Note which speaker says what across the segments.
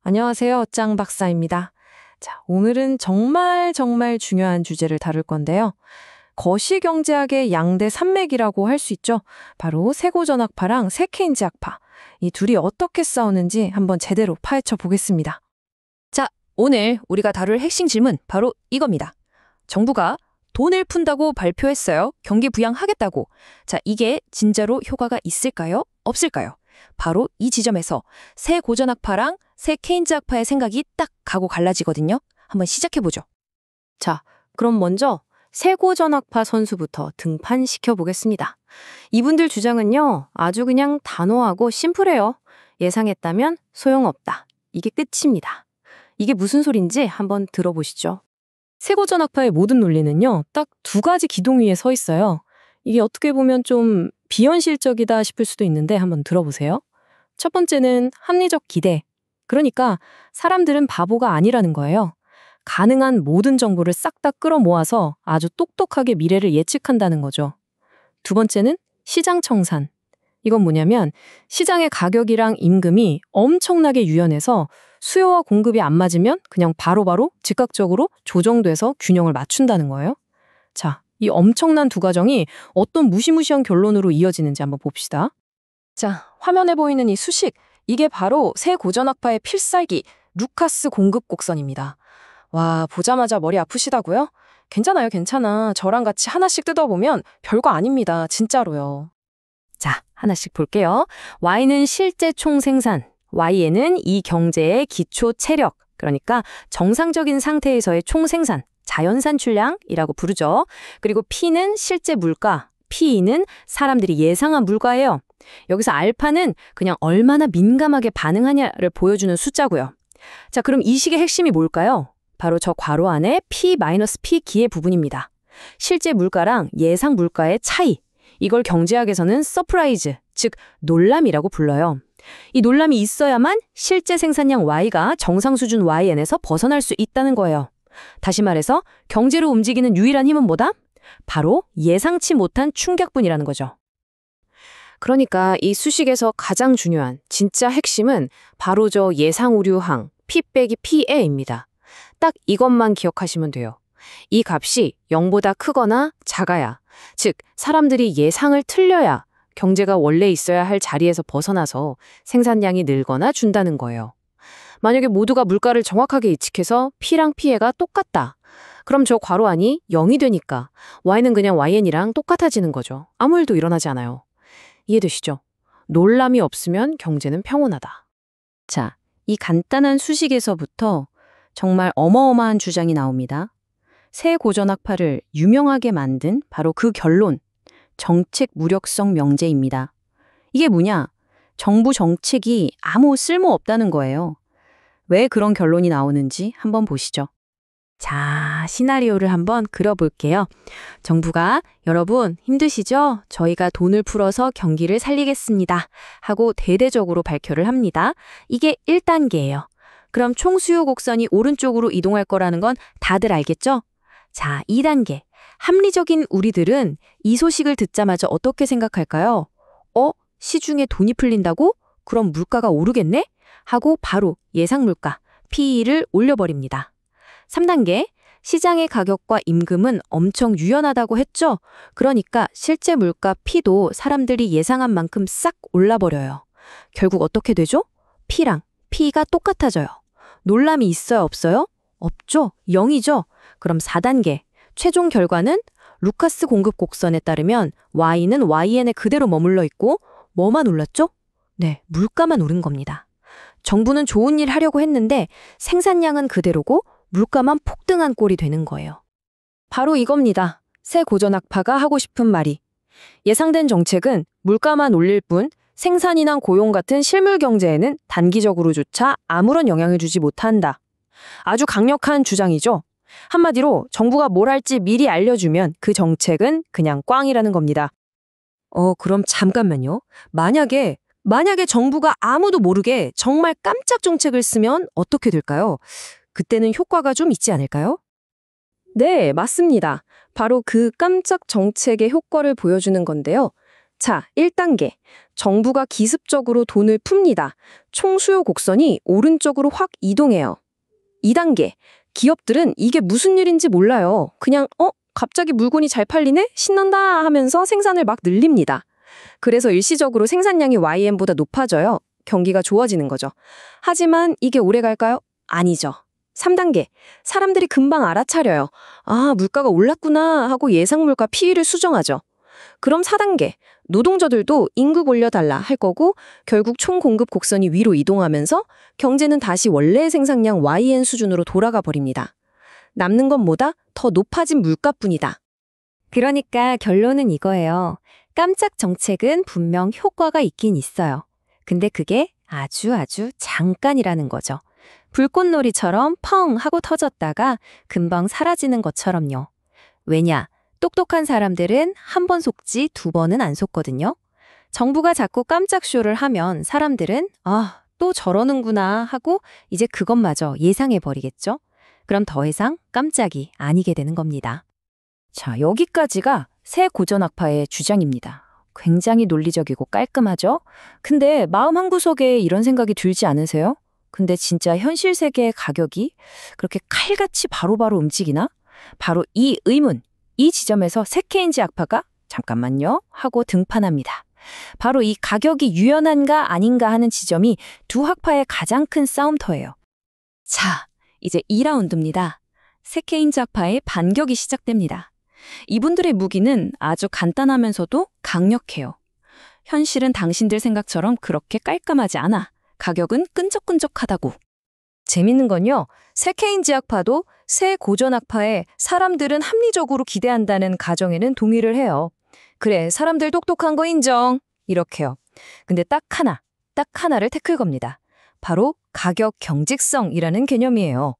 Speaker 1: 안녕하세요. 짱 박사입니다. 자, 오늘은 정말 중요한 주제를 다룰 건데요. 거시경제학의 양대 산맥이라고 할 수 있죠. 바로 세고전학파랑 세케인즈학파. 이 둘이 어떻게 싸우는지 한번 제대로 파헤쳐 보겠습니다.
Speaker 2: 자, 오늘 우리가 다룰 핵심 질문 바로 이겁니다. 정부가 돈을 푼다고 발표했어요. 경기 부양하겠다고. 자, 이게 진짜로 효과가 있을까요? 없을까요? 바로 이 지점에서 새 고전학파랑 새 케인즈학파의 생각이 딱 가고 갈라지거든요. 한번 시작해보죠.
Speaker 1: 자, 그럼 먼저 세고전학파 선수부터 등판시켜 보겠습니다. 이분들 주장은요, 아주 그냥 단호하고 심플해요. 예상했다면 소용없다. 이게 끝입니다. 이게 무슨 소린지 한번 들어보시죠. 세고전학파의 모든 논리는요, 딱 두 가지 기둥 위에 서 있어요. 이게 어떻게 보면 좀 비현실적이다 싶을 수도 있는데 한번 들어보세요. 첫 번째는 합리적 기대. 그러니까 사람들은 바보가 아니라는 거예요. 가능한 모든 정보를 싹 다 끌어모아서 아주 똑똑하게 미래를 예측한다는 거죠. 두 번째는 시장 청산. 이건 뭐냐면 시장의 가격이랑 임금이 엄청나게 유연해서 수요와 공급이 안 맞으면 그냥 바로바로 즉각적으로 조정돼서 균형을 맞춘다는 거예요. 자, 이 엄청난 두 가정이 어떤 무시무시한 결론으로 이어지는지 한번 봅시다. 자, 화면에 보이는 이 수식, 이게 바로 새 고전학파의 필살기, 루카스 공급 곡선입니다. 와, 보자마자 머리 아프시다고요? 괜찮아요, 괜찮아. 저랑 같이 하나씩 뜯어보면 별거 아닙니다. 진짜로요. 자, 하나씩 볼게요. Y는 실제 총생산, Y에는 이 경제의 기초 체력, 그러니까 정상적인 상태에서의 총생산, 자연산 출량이라고 부르죠. 그리고 P는 실제 물가, P는 사람들이 예상한 물가예요. 여기서 알파는 그냥 얼마나 민감하게 반응하냐를 보여주는 숫자고요. 자, 그럼 이 식의 핵심이 뭘까요? 바로 저 괄호 안에 P-P 기의 부분입니다. 실제 물가랑 예상 물가의 차이. 이걸 경제학에서는 서프라이즈, 즉 놀람이라고 불러요. 이 놀람이 있어야만 실제 생산량 Y가 정상 수준 YN에서 벗어날 수 있다는 거예요. 다시 말해서 경제로 움직이는 유일한 힘은 뭐다? 바로 예상치 못한 충격분이라는 거죠. 그러니까 이 수식에서 가장 중요한 진짜 핵심은 바로 저 예상오류항 P/P에입니다. 딱 이것만 기억하시면 돼요. 이 값이 0보다 크거나 작아야, 즉 사람들이 예상을 틀려야 경제가 원래 있어야 할 자리에서 벗어나서 생산량이 늘거나 준다는 거예요. 만약에 모두가 물가를 정확하게 예측해서 P랑 P가 똑같다. 그럼 저 괄호 안이 0이 되니까 Y는 그냥 YN이랑 똑같아지는 거죠. 아무 일도 일어나지 않아요. 이해되시죠? 놀람이 없으면 경제는 평온하다. 자, 이 간단한 수식에서부터 정말 어마어마한 주장이 나옵니다. 새 고전학파를 유명하게 만든 바로 그 결론, 정책 무력성 명제입니다. 이게 뭐냐? 정부 정책이 아무 쓸모 없다는 거예요. 왜 그런 결론이 나오는지 한번 보시죠. 자, 시나리오를 한번 그려볼게요. 정부가 여러분 힘드시죠? 저희가 돈을 풀어서 경기를 살리겠습니다. 하고 대대적으로 발표를 합니다. 이게 1단계예요. 그럼 총수요 곡선이 오른쪽으로 이동할 거라는 건 다들 알겠죠? 자, 2단계. 합리적인 우리들은 이 소식을 듣자마자 어떻게 생각할까요? 시중에 돈이 풀린다고? 그럼 물가가 오르겠네? 하고 바로 예상 물가, PE를 올려버립니다. 3단계, 시장의 가격과 임금은 엄청 유연하다고 했죠? 그러니까 실제 물가 P도 사람들이 예상한 만큼 싹 올라버려요. 결국 어떻게 되죠? P랑 P가 똑같아져요. 놀람이 있어요, 없어요? 없죠? 0이죠? 그럼 4단계, 최종 결과는 루카스 공급 곡선에 따르면 Y는 YN에 그대로 머물러 있고 뭐만 올랐죠? 네, 물가만 오른 겁니다. 정부는 좋은 일 하려고 했는데 생산량은 그대로고 물가만 폭등한 꼴이 되는 거예요. 바로 이겁니다. 새 고전학파가 하고 싶은 말이. 예상된 정책은 물가만 올릴 뿐 생산이나 고용 같은 실물 경제에는 단기적으로조차 아무런 영향을 주지 못한다. 아주 강력한 주장이죠. 한마디로 정부가 뭘 할지 미리 알려주면 그 정책은 그냥 꽝이라는 겁니다. 그럼 잠깐만요. 만약에 정부가 아무도 모르게 정말 깜짝 정책을 쓰면 어떻게 될까요? 그때는 효과가 좀 있지 않을까요? 네, 맞습니다. 바로 그 깜짝 정책의 효과를 보여주는 건데요. 자, 1단계. 정부가 기습적으로 돈을 풉니다. 총수요 곡선이 오른쪽으로 확 이동해요. 2단계. 기업들은 이게 무슨 일인지 몰라요. 그냥 갑자기 물건이 잘 팔리네? 신난다 하면서 생산을 막 늘립니다. 그래서 일시적으로 생산량이 YM보다 높아져요. 경기가 좋아지는 거죠. 하지만 이게 오래 갈까요? 아니죠. 3단계. 사람들이 금방 알아차려요. 아, 물가가 올랐구나 하고 예상 물가 PE를 수정하죠. 그럼 4단계. 노동자들도 임금 올려달라 할 거고 결국 총 공급 곡선이 위로 이동하면서 경제는 다시 원래의 생산량 YN 수준으로 돌아가 버립니다. 남는 건 뭐다? 더 높아진 물가뿐이다. 그러니까 결론은 이거예요. 깜짝 정책은 분명 효과가 있긴 있어요. 근데 그게 아주 잠깐이라는 거죠. 불꽃놀이처럼 펑 하고 터졌다가 금방 사라지는 것처럼요. 왜냐? 똑똑한 사람들은 한 번 속지 두 번은 안 속거든요. 정부가 자꾸 깜짝 쇼를 하면 사람들은 또 저러는구나 하고 이제 그것마저 예상해버리겠죠. 그럼 더 이상 깜짝이 아니게 되는 겁니다.
Speaker 2: 자, 여기까지가 새 고전학파의 주장입니다. 굉장히 논리적이고 깔끔하죠? 근데 마음 한구석에 이런 생각이 들지 않으세요? 근데 진짜 현실 세계의 가격이 그렇게 칼같이 바로바로 움직이나? 바로 이 의문, 이 지점에서 새 케인즈 학파가 잠깐만요 하고 등판합니다. 바로 이 가격이 유연한가 아닌가 하는 지점이 두 학파의 가장 큰 싸움터예요. 자, 이제 2라운드입니다. 새 케인즈 학파의 반격이 시작됩니다. 이분들의 무기는 아주 간단하면서도 강력해요. 현실은 당신들 생각처럼 그렇게 깔끔하지 않아. 가격은 끈적끈적하다고. 재밌는 건요. 새 케인즈 학파도 새 고전 학파에 사람들은 합리적으로 기대한다는 가정에는 동의를 해요. 그래, 사람들 똑똑한 거 인정. 이렇게요. 근데 딱 하나를 태클 겁니다. 바로 가격 경직성이라는 개념이에요.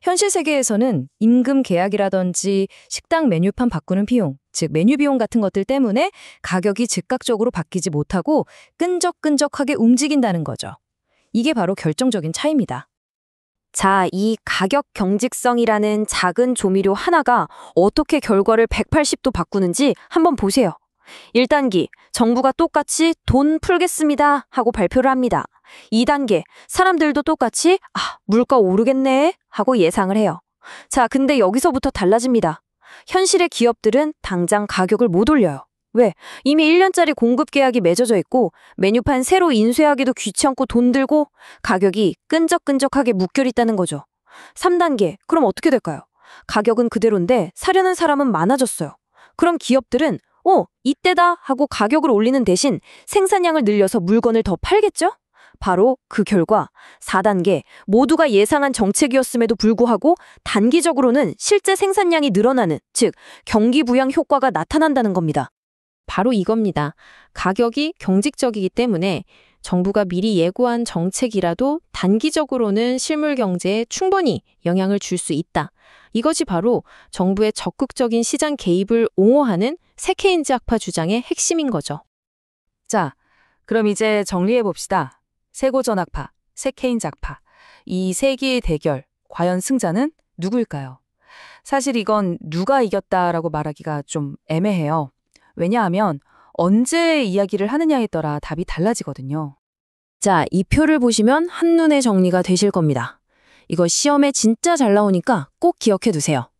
Speaker 2: 현실 세계에서는 임금 계약이라든지 식당 메뉴판 바꾸는 비용, 즉 메뉴 비용 같은 것들 때문에 가격이 즉각적으로 바뀌지 못하고 끈적끈적하게 움직인다는 거죠. 이게 바로 결정적인 차이입니다. 자, 이 가격 경직성이라는 작은 조미료 하나가 어떻게 결과를 180도 바꾸는지 한번 보세요. 1단계, 정부가 똑같이 돈 풀겠습니다 하고 발표를 합니다. 2단계, 사람들도 똑같이 물가 오르겠네 하고 예상을 해요. 자, 근데 여기서부터 달라집니다. 현실의 기업들은 당장 가격을 못 올려요. 왜? 이미 1년짜리 공급 계약이 맺어져 있고 메뉴판 새로 인쇄하기도 귀찮고 돈 들고 가격이 끈적끈적하게 묶여있다는 거죠. 3단계, 그럼 어떻게 될까요? 가격은 그대로인데 사려는 사람은 많아졌어요. 그럼 기업들은 이때다 하고 가격을 올리는 대신 생산량을 늘려서 물건을 더 팔겠죠? 바로 그 결과 4단계, 모두가 예상한 정책이었음에도 불구하고 단기적으로는 실제 생산량이 늘어나는, 즉 경기 부양 효과가 나타난다는 겁니다. 바로 이겁니다. 가격이 경직적이기 때문에 정부가 미리 예고한 정책이라도 단기적으로는 실물 경제에 충분히 영향을 줄 수 있다. 이것이 바로 정부의 적극적인 시장 개입을 옹호하는 새 케인즈 학파 주장의 핵심인 거죠. 자, 그럼 이제 정리해 봅시다. 새 고전 학파, 새 케인즈 학파. 이 세 개의 대결, 과연 승자는 누구일까요? 사실 이건 누가 이겼다라고 말하기가 좀 애매해요. 왜냐하면 언제 이야기를 하느냐에 따라 답이 달라지거든요. 자, 이 표를 보시면 한눈에 정리가 되실 겁니다. 이거 시험에 진짜 잘 나오니까 꼭 기억해 두세요.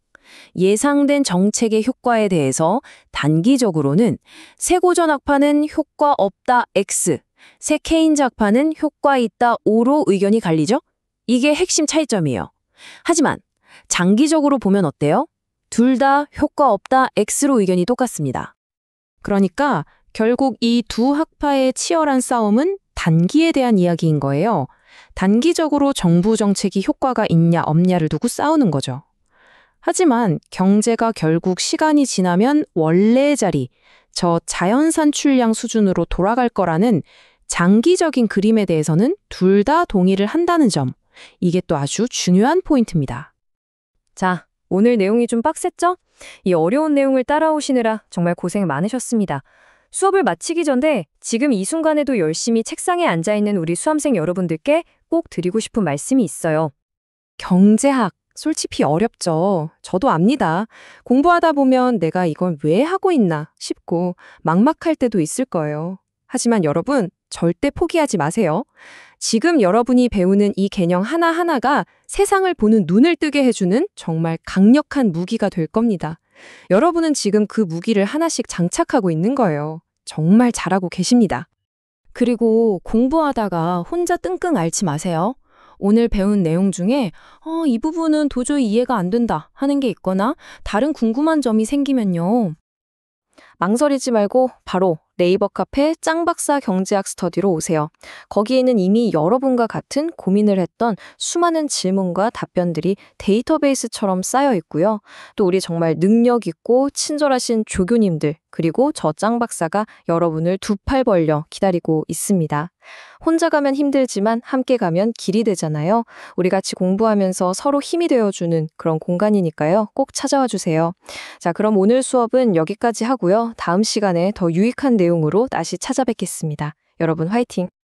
Speaker 2: 예상된 정책의 효과에 대해서 단기적으로는 새 고전 학파는 효과 없다 X, 새 케인즈 학파는 효과 있다 O로 의견이 갈리죠? 이게 핵심 차이점이에요. 하지만 장기적으로 보면 어때요? 둘 다 효과 없다 X로 의견이 똑같습니다. 그러니까 결국 이 두 학파의 치열한 싸움은 단기에 대한 이야기인 거예요. 단기적으로 정부 정책이 효과가 있냐 없냐를 두고 싸우는 거죠. 하지만 경제가 결국 시간이 지나면 원래의 자리, 저 자연 산출량 수준으로 돌아갈 거라는 장기적인 그림에 대해서는 둘 다 동의를 한다는 점. 이게 또 아주 중요한 포인트입니다. 자, 오늘 내용이 좀 빡셌죠? 이 어려운 내용을 따라오시느라 정말 고생 많으셨습니다. 수업을 마치기 전에 지금 이 순간에도 열심히 책상에 앉아있는 우리 수험생 여러분들께 꼭 드리고 싶은 말씀이 있어요. 경제학,
Speaker 1: 솔직히 어렵죠. 저도 압니다. 공부하다 보면 내가 이걸 왜 하고 있나 싶고 막막할 때도 있을 거예요. 하지만 여러분, 절대 포기하지 마세요. 지금 여러분이 배우는 이 개념 하나하나가 세상을 보는 눈을 뜨게 해주는 정말 강력한 무기가 될 겁니다. 여러분은 지금 그 무기를 하나씩 장착하고 있는 거예요. 정말 잘하고 계십니다. 그리고 공부하다가 혼자 끙끙 앓지 마세요. 오늘 배운 내용 중에 이 부분은 도저히 이해가 안 된다 하는 게 있거나 다른 궁금한 점이 생기면요. 망설이지 말고 바로 네이버 카페 짱박사 경제학 스터디로 오세요. 거기에는 이미 여러분과 같은 고민을 했던 수많은 질문과 답변들이 데이터베이스처럼 쌓여 있고요. 또 우리 정말 능력 있고 친절하신 조교님들, 그리고 저 짱박사가 여러분을 두 팔 벌려 기다리고 있습니다. 혼자 가면 힘들지만 함께 가면 길이 되잖아요. 우리 같이 공부하면서 서로 힘이 되어주는 그런 공간이니까요. 꼭 찾아와 주세요. 자, 그럼 오늘 수업은 여기까지 하고요. 다음 시간에 더 유익한 내용으로 다시 찾아뵙겠습니다. 여러분 화이팅!